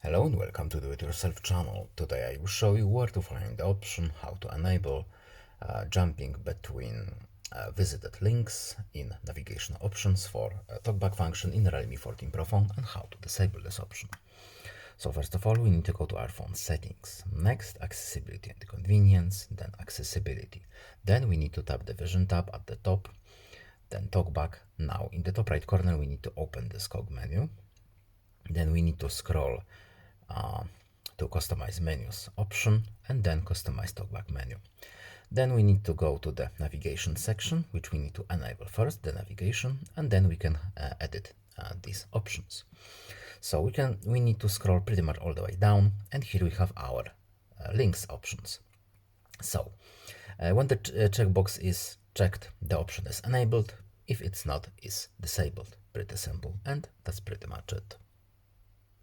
Hello and welcome to Do It Yourself channel. Today I will show you where to find the option how to enable jumping between visited links in navigation options for TalkBack function in Realme 14 Pro phone and how to disable this option. So first of all, we need to go to our phone settings. Next, accessibility and convenience, then accessibility. Then we need to tap the vision tab at the top, then TalkBack. Now in the top right corner, we need to open this cog menu. Then we need to scroll to customize menus option and then customize TalkBack menu. Then we need to go to the navigation section, which we need to enable first, the navigation, and then we can edit these options. So we need to scroll pretty much all the way down, and here we have our links options. So when the checkbox is checked, the option is enabled. If it's not, it's disabled. Pretty simple, and that's pretty much it.